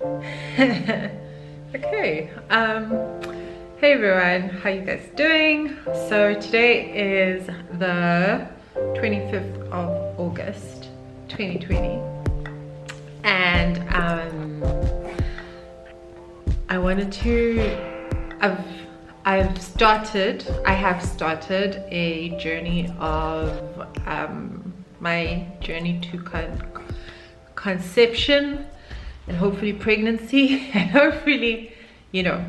Okay, hey everyone, how you guys doing? So today is the 25th of August 2020, and I wanted to I have started a journey of my journey to conception and hopefully pregnancy and hopefully, you know.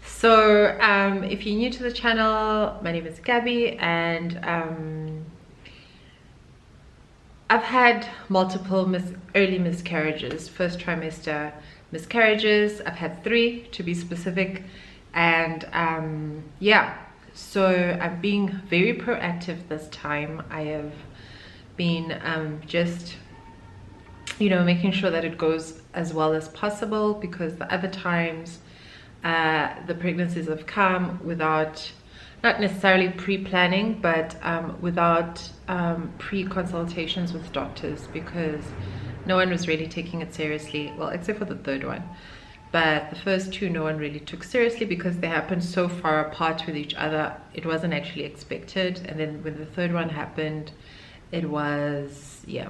So if you're new to the channel, my name is Gabby, and I've had multiple early miscarriages, first trimester miscarriages. I've had 3 to be specific, and yeah, so I'm being very proactive this time. I have been just, you know, making sure that it goes as well as possible, because the other times the pregnancies have come without, not necessarily pre-planning, but without pre-consultations with doctors, because no one was really taking it seriously. Well, except for the 3rd one, but the first 2 no one really took seriously because they happened so far apart with each other. It wasn't actually expected, and then when the 3rd one happened, it was, yeah.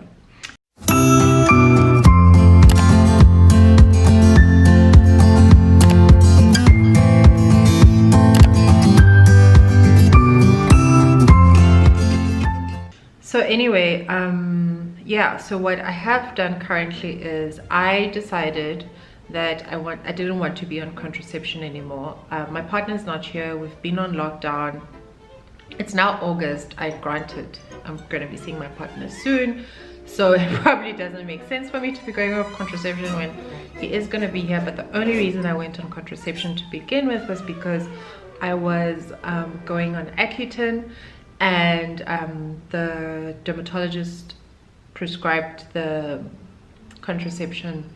So anyway, yeah, so what I have done currently is I decided that I didn't want to be on contraception anymore. My partner's not here. We've been on lockdown. It's now August. Granted, I'm going to be seeing my partner soon, so it probably doesn't make sense for me to be going off contraception when he is going to be here. But the only reason I went on contraception to begin with was because I was going on Accutane, and the dermatologist prescribed the contraception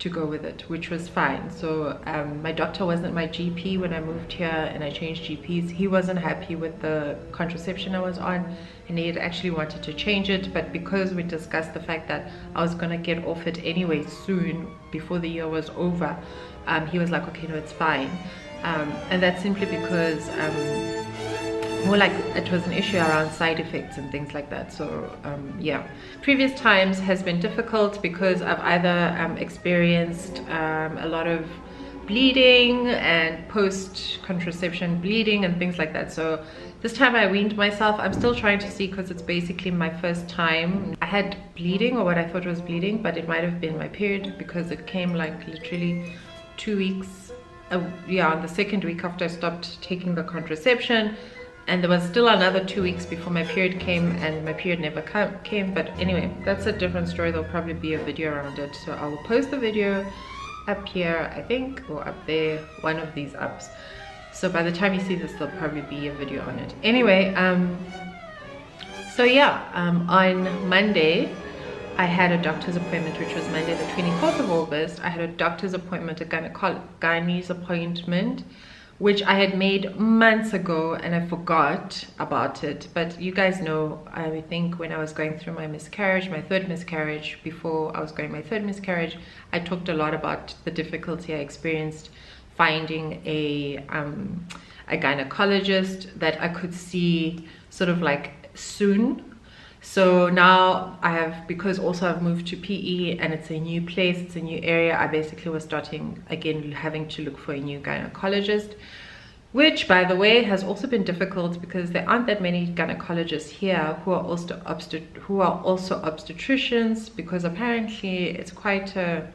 to go with it, which was fine. So my doctor wasn't my GP when I moved here and I changed GPs. He wasn't happy with the contraception I was on, and he had actually wanted to change it, but because we discussed the fact that I was gonna get off it anyway soon, before the year was over, he was like, okay, no, it's fine. And that's simply because more like it was an issue around side effects and things like that. So yeah, previous times has been difficult because I've either experienced a lot of bleeding and post contraception bleeding and things like that. So this time I weaned myself. I'm still trying to see, because it's basically my first time. I had bleeding, or what I thought was bleeding, but it might have been my period, because it came like literally 2 weeks, yeah, on the 2nd week after I stopped taking the contraception. And there was still another 2 weeks before my period came, and my period never came. But anyway, that's a different story. There'll probably be a video around it, so I will post the video up here, I think, or up there, one of these ups. So by the time you see this, there'll probably be a video on it. Anyway, so yeah, on Monday I had a doctor's appointment, which was Monday the 24th of August. I had a doctor's appointment, a gynecologist appointment, which I had made months ago and I forgot about it. But you guys know, I think when I was going through my miscarriage, my 3rd miscarriage, before I was going my 3rd miscarriage, I talked a lot about the difficulty I experienced finding a gynecologist that I could see sort of like soon. So now I have, because also I've moved to PE and it's a new place, it's a new area, I basically was starting again having to look for a new gynecologist, which by the way has also been difficult because there aren't that many gynecologists here who are also obstetricians, because apparently it's quite a,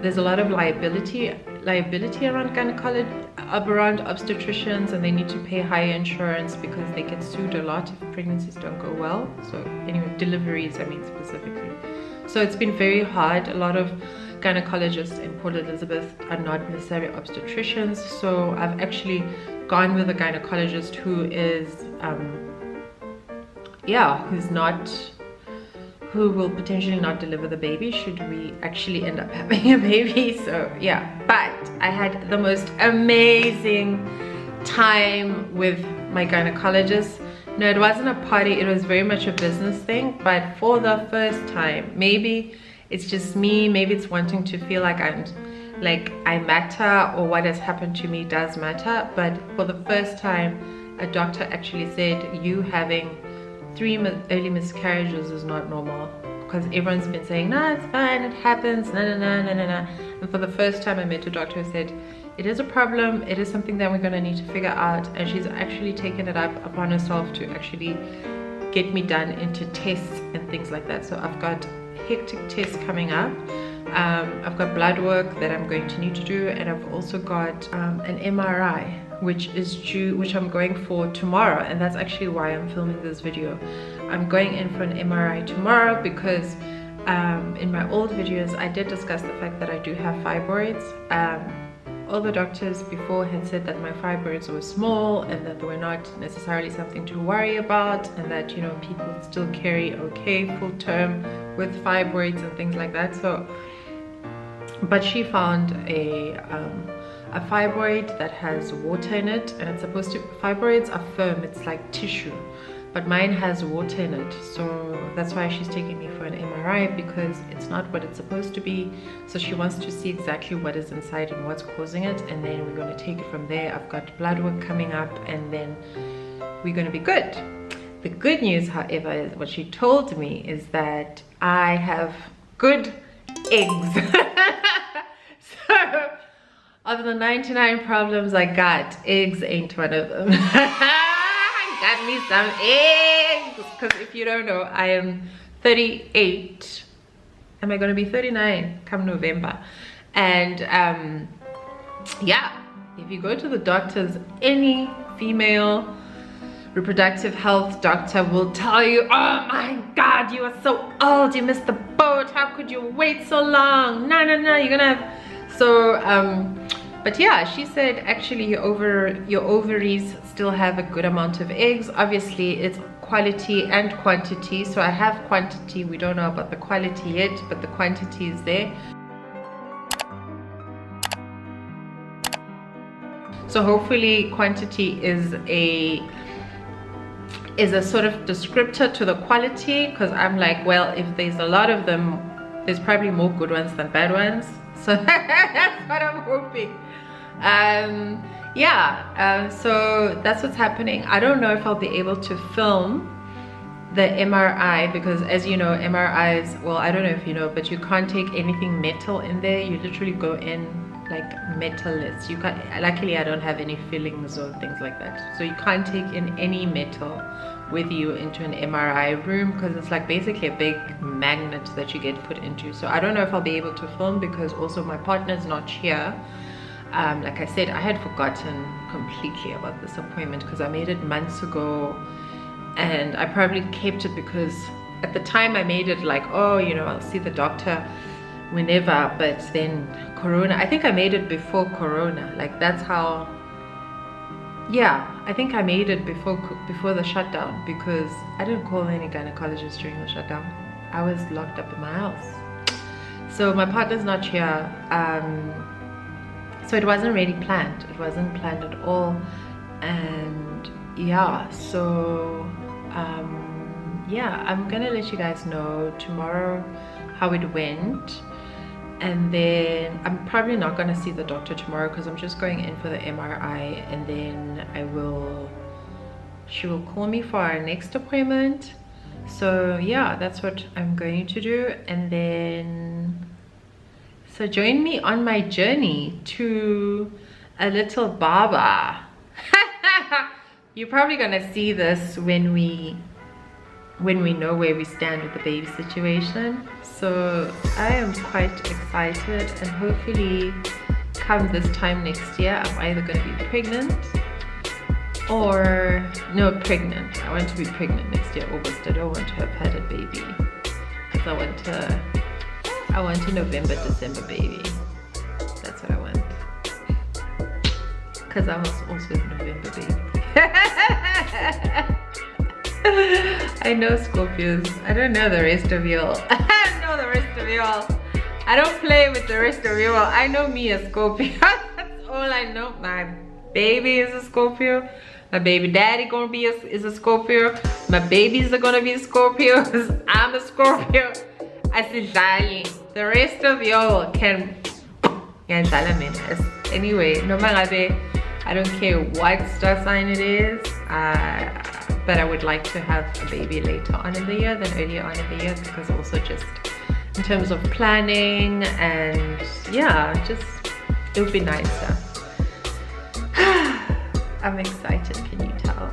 there's a lot of liability around gynecology, around obstetricians, and they need to pay higher insurance because they get sued a lot if pregnancies don't go well. So anyway, deliveries, I mean, specifically. So it's been very hard. A lot of gynecologists in Port Elizabeth are not necessarily obstetricians, so I've actually gone with a gynecologist who is yeah, who will potentially not deliver the baby should we actually end up having a baby. So yeah, but I had the most amazing time with my gynecologist. No, it wasn't a party, it was very much a business thing, but for the first time, maybe it's just me, maybe it's wanting to feel like I'm like I matter or what has happened to me does matter, but for the first time a doctor actually said you having 3 early miscarriages is not normal, because everyone's been saying no, it's fine, it happens, and for the first time I met a doctor who said it is a problem, it is something that we're going to need to figure out, and she's actually taken it upon herself to actually get me done into tests and things like that. So I've got hectic tests coming up. I've got blood work that I'm going to need to do, and I've also got an MRI which I'm going for tomorrow, and that's actually why I'm filming this video. I'm going in for an MRI tomorrow because in my old videos I did discuss the fact that I do have fibroids. All the doctors before had said that my fibroids were small and that they were not necessarily something to worry about, and that, you know, people still carry okay full term with fibroids and things like that. So but she found a fibroid that has water in it, and it's supposed to, fibroids are firm, it's like tissue, but mine has water in it. So that's why she's taking me for an MRI, because it's not what it's supposed to be. So she wants to see exactly what is inside and what's causing it, and then we're going to take it from there. I've got blood work coming up, and then we're going to be good. The good news, however, is what she told me is that I have good eggs. So of the 99 problems I got, eggs ain't one of them. Got me some eggs, because if you don't know, I am 38. Am I going to be 39 come November? And yeah, if you go to the doctors, any female reproductive health doctor will tell you, oh my god, you are so old, you missed the boat, how could you wait so long, no, you're gonna have. So but yeah, she said actually your ovaries still have a good amount of eggs. Obviously it's quality and quantity, so I have quantity, we don't know about the quality yet, but the quantity is there. So hopefully quantity is a sort of descriptor to the quality, because I'm like, well, if there's a lot of them, there's probably more good ones than bad ones. So that's what I'm hoping. Yeah, so that's what's happening. I don't know if I'll be able to film the MRI, because as you know, MRIs, well, I don't know if you know, but you can't take anything metal in there. You literally go in like metalless. You can't, luckily I don't have any fillings or things like that, so you can't take in any metal with you into an MRI room, because it's like basically a big magnet that you get put into. So I don't know if I'll be able to film, because also my partner's not here. Like I said, I had forgotten completely about this appointment because I made it months ago, and I probably kept it because at the time I made it like, oh, you know, I'll see the doctor whenever, but then Corona, I think I made it before Corona, like that's how, yeah, I think I made it before the shutdown, because I didn't call any gynecologist during the shutdown. I was locked up in my house. So my partner's not here, so it wasn't really planned. It wasn't planned at all. And yeah, so yeah, I'm gonna let you guys know tomorrow how it went. And then I'm probably not gonna see the doctor tomorrow because I'm just going in for the MRI, and then she will call me for our next appointment. So yeah, that's what I'm going to do. And then so join me on my journey to a little baba. You're probably gonna see this when we know where we stand with the baby situation. So I am quite excited, and hopefully come this time next year I'm either going to be pregnant or pregnant. I want to be pregnant next year, August. I don't want to have had a baby because I want a November, December baby. That's what I want, because I was also a November baby. I know Scorpios. I don't know the rest of y'all. I know the rest of y'all. I don't play with the rest of y'all. I know me a Scorpio. That's all I know. My baby is a Scorpio. My baby daddy is a Scorpio. My babies are gonna be Scorpios. I'm a Scorpio. I said, darling, the rest of y'all can Anyway, no matter, I don't care what star sign it is, but I would like to have a baby later on in the year than earlier on in the year, because also just in terms of planning and yeah, just it would be nicer. I'm excited, can you tell?